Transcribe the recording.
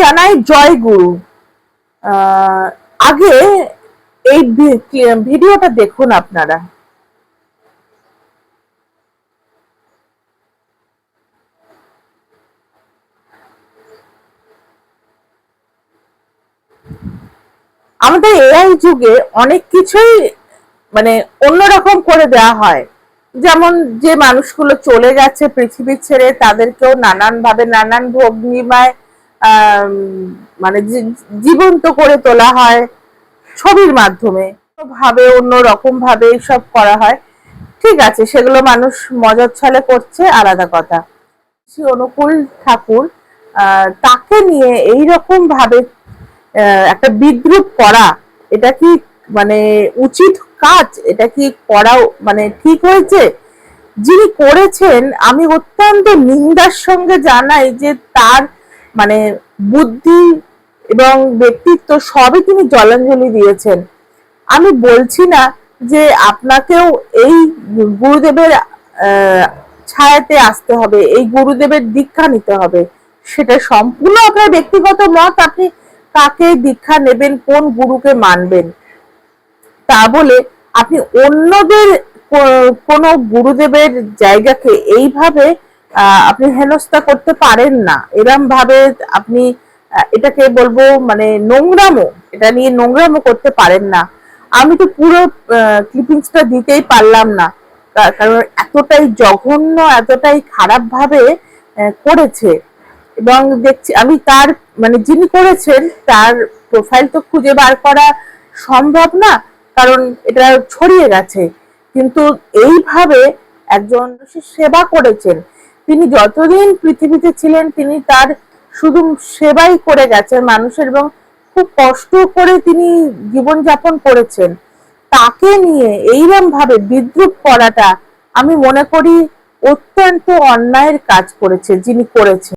জানাই জয় গুরু। আগে এই ভিডিওটা দেখুন আপনারা। আমাদের এআই যুগে অনেক কিছুই মানে অন্যরকম করে দেওয়া হয়। যেমন যে মানুষগুলো চলে গেছে পৃথিবী ছেড়ে, তাদেরকেও নানান ভাবে নানান ভঙ্গিমায় মানে জীবন্ত করে তোলা হয় ছবির মাধ্যমে, ভাবে অন্যরকম ভাবে সব করা হয়। ঠিক আছে, সেগুলো মানুষ মজার ছলে করছে, আলাদা কথা। শ্রী অনুকূল ঠাকুর তাকে নিয়ে এইরকম ভাবে একটা বিদ্রুপ করা, এটা কি মানে উচিত কাজ? এটা কি করা মানে ঠিক হয়েছে? যিনি করেছেন আমি অত্যন্ত নিন্দার সঙ্গে জানাই যে তার মানে বুদ্ধি এবং ব্যক্তিত্ব সবই তিনি জলাঞ্জলি দিয়েছেন। আমি বলছি না যে আপনাকেও এই গুরুদেবের ছায়াতে আসতে হবে, এই গুরুদেবের দীক্ষা নিতে হবে। সেটা সম্পূর্ণ আপনার ব্যক্তিগত মত, আপনি কাকে দীক্ষা নেবেন, কোন গুরুকে মানবেন। তা বলে আপনি অন্যদের কোন গুরুদেবের জায়গাকে এইভাবে আপনি হেনস্থা করতে পারেন না। এরম ভাবে আপনি এটাকে বলবো মানে নোংরামো, এটা নিয়ে নোংরামো করতে পারেন না। আমি তো পুরো ক্লিপিংসটা দিতেই পারলাম না, কারণ এতটাই জঘন্য, এতটাই খারাপ ভাবে করেছে। এবং দেখছি আমি তার মানে যিনি করেছেন তার প্রোফাইল তো খুঁজে বার করা সম্ভব না, কারণ এটা ছড়িয়ে গেছে। কিন্তু এইভাবে একজন সেবা করেছেন, তিনি যতদিন পৃথিবীতে ছিলেন তিনি তার শুধু সেবাই করে গেছেন মানুষের, এবং খুব কষ্ট করে তিনি জীবনযাপন করেছেন। তাকে নিয়ে এইরকম ভাবে বিদ্রুপ করাটা আমি মনে করি অত্যন্ত অন্যায়ের কাজ করেছে যিনি করেছেন।